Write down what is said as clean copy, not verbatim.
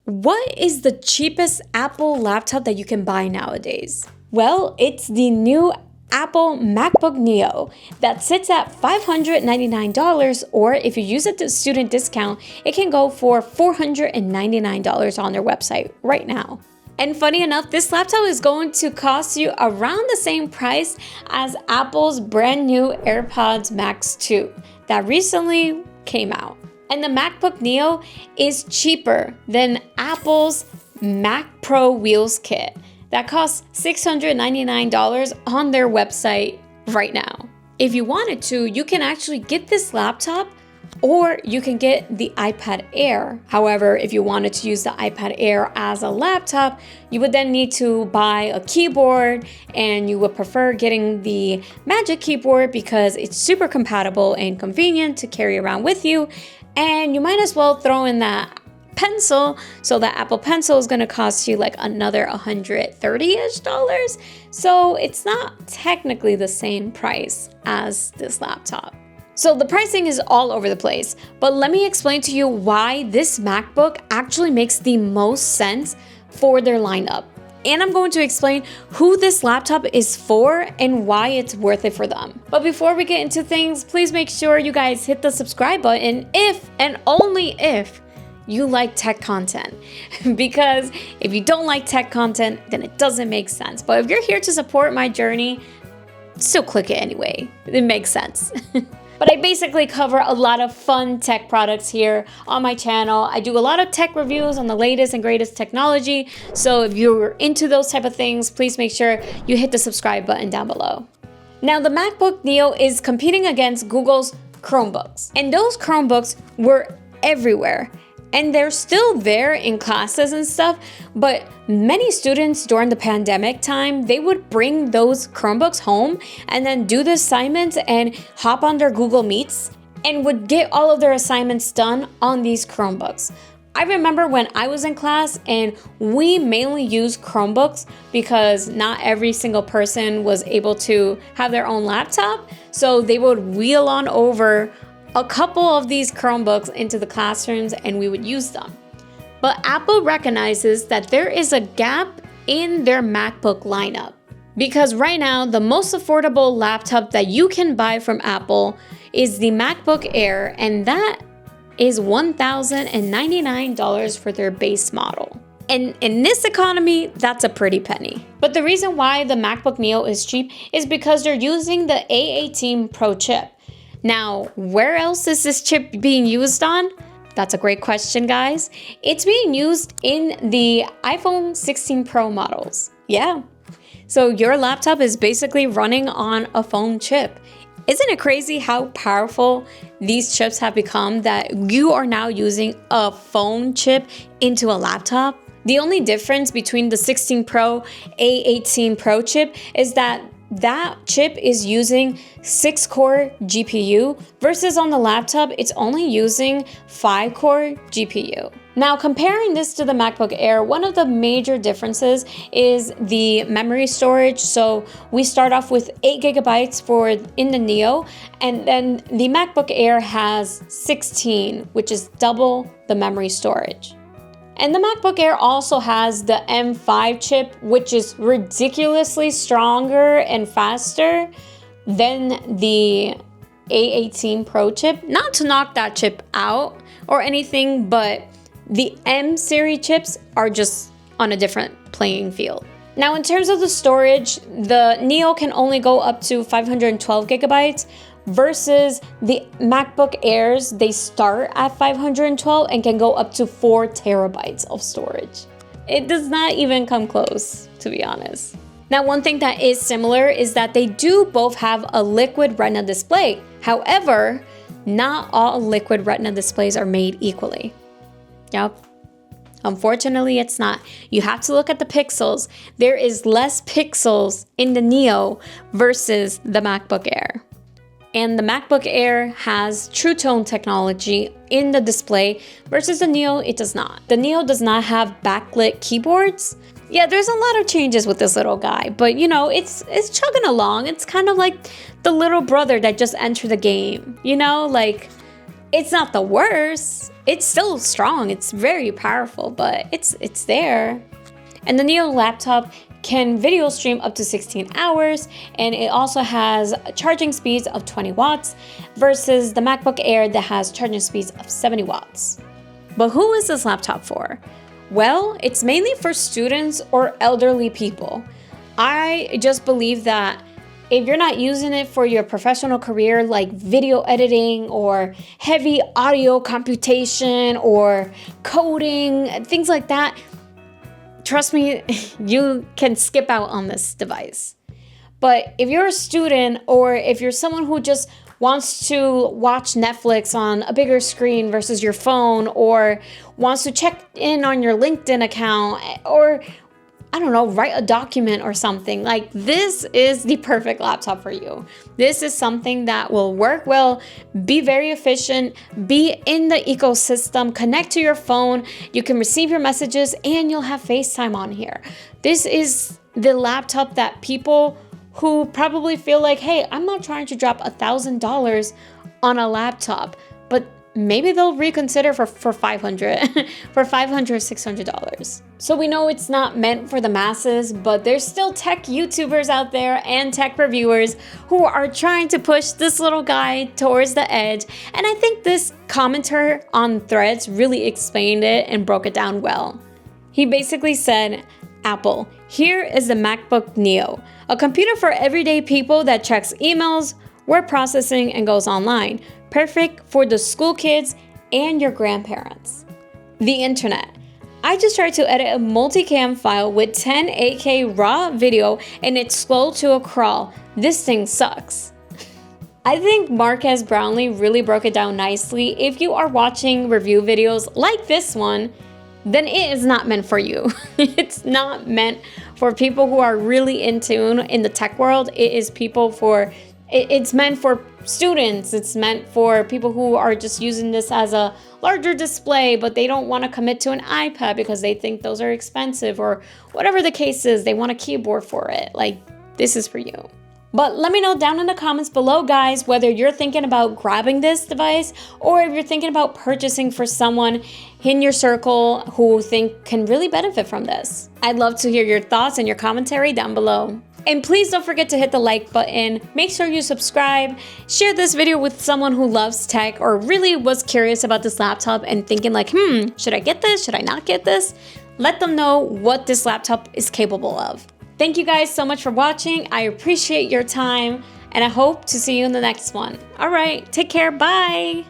What is the cheapest Apple laptop that you can buy nowadays? Well, it's the new Apple Macbook Neo that sits at $599, or if you use a student discount, it can go for $499 on their website right now. And funny enough, this laptop is going to cost you around the same price as Apple's brand new AirPods Max 2 that recently came out. And the MacBook Neo is cheaper than Apple's Mac Pro Wheels Kit that costs $699 on their website right now. If you wanted to, you can actually get this laptop, or you can get the iPad Air. However, if you wanted to use the iPad Air as a laptop, you would then need to buy a keyboard, and you would prefer getting the Magic Keyboard because it's super compatible and convenient to carry around with you. And you might as well throw in that pencil, so that Apple Pencil is going to cost you like another $130-ish. So it's not technically the same price as this laptop. So the pricing is all over the place, but let me explain to you why this MacBook actually makes the most sense for their lineup. And I'm going to explain who this laptop is for and why it's worth it for them. But before we get into things, please make sure you guys hit the subscribe button if and only if you like tech content. Because if you don't like tech content, then it doesn't make sense. But if you're here to support my journey, still click it anyway. It makes sense. But I basically cover a lot of fun tech products here on my channel. I do a lot of tech reviews on the latest and greatest technology. So if you're into those type of things, please make sure you hit the subscribe button down below. Now, the MacBook Neo is competing against Google's Chromebooks. And those Chromebooks were everywhere. And they're still there in classes and stuff, but many students during the pandemic time, they would bring those Chromebooks home and then do the assignments and hop on their Google Meets and would get all of their assignments done on these Chromebooks. I remember when I was in class and we mainly used Chromebooks because not every single person was able to have their own laptop, so they would wheel on over a couple of these Chromebooks into the classrooms and we would use them. But Apple recognizes that there is a gap in their MacBook lineup, because right now the most affordable laptop that you can buy from Apple is the MacBook Air, and that is $1,099 for their base model. And in this economy, that's a pretty penny. But the reason why the MacBook Neo is cheap is because they're using the A18 Pro chip. Now, where else is this chip being used on? That's a great question, guys. It's being used in the iPhone 16 Pro models. Yeah. So your laptop is basically running on a phone chip. Isn't it crazy how powerful these chips have become that you are now using a phone chip into a laptop? The only difference between the 16 Pro A18 Pro chip is that chip is using 6-core GPU versus on the laptop, it's only using 5-core GPU. Now, comparing this to the MacBook Air, one of the major differences is the memory storage. So we start off with 8 gigabytes in the Neo, and then the MacBook Air has 16, which is double the memory storage. And the MacBook Air also has the M5 chip, which is ridiculously stronger and faster than the A18 Pro chip. Not to knock that chip out or anything, but the M series chips are just on a different playing field. Now, in terms of the storage, the Neo can only go up to 512 gigabytes, versus the MacBook Airs, they start at 512 and can go up to 4 terabytes of storage. It does not even come close, to be honest. Now, one thing that is similar is that they do both have a liquid retina display. However, not all liquid retina displays are made equally. Yep. Unfortunately, it's not. You have to look at the pixels. There is less pixels in the Neo versus the MacBook Air. And the MacBook Air has True Tone technology in the display versus the Neo, it does not. The Neo does not have backlit keyboards. Yeah, there's a lot of changes with this little guy, but you know, it's chugging along. It's kind of like the little brother that just entered the game, you know, like It's not the worst. It's still strong. It's very powerful, but it's there. And the Neo laptop can video stream up to 16 hours, and it also has charging speeds of 20 watts versus the MacBook Air that has charging speeds of 70 watts. But who is this laptop for? Well, it's mainly for students or elderly people. I just believe that if you're not using it for your professional career, like video editing or heavy audio computation or coding, things like that, trust me, you can skip out on this device. But if you're a student or if you're someone who just wants to watch Netflix on a bigger screen versus your phone, or wants to check in on your LinkedIn account, or I don't know, write a document or something, like this is the perfect laptop for you. This is something that will work well, be very efficient, be in the ecosystem, connect to your phone, you can receive your messages, and you'll have FaceTime on here. This is the laptop that people who probably feel like, hey, I'm not trying to drop $1,000 on a laptop, but maybe they'll reconsider for $500, for $500, $600. So we know it's not meant for the masses, but there's still tech YouTubers out there and tech reviewers who are trying to push this little guy towards the edge. And I think this commenter on Threads really explained it and broke it down well. He basically said, Apple, here is the MacBook Neo, a computer for everyday people that checks emails, word processing, and goes online. Perfect for the school kids and your grandparents. The internet. I just tried to edit a multicam file with 1080p raw video and it's slow to a crawl. This thing sucks. I think Marques Brownlee really broke it down nicely. If you are watching review videos like this one, then it is not meant for you. It's not meant for people who are really in tune in the tech world. It's meant for students. It's meant for people who are just using this as a larger display, but they don't want to commit to an iPad because they think those are expensive, or whatever the case is, they want a keyboard for it. Like, this is for you. But let me know down in the comments below, guys, whether you're thinking about grabbing this device or if you're thinking about purchasing for someone in your circle who can really benefit from this. I'd love to hear your thoughts and your commentary down below. And please don't forget to hit the like button, make sure you subscribe, share this video with someone who loves tech or really was curious about this laptop and thinking like, should I get this? Should I not get this? Let them know what this laptop is capable of. Thank you guys so much for watching. I appreciate your time and I hope to see you in the next one. All right, take care, bye.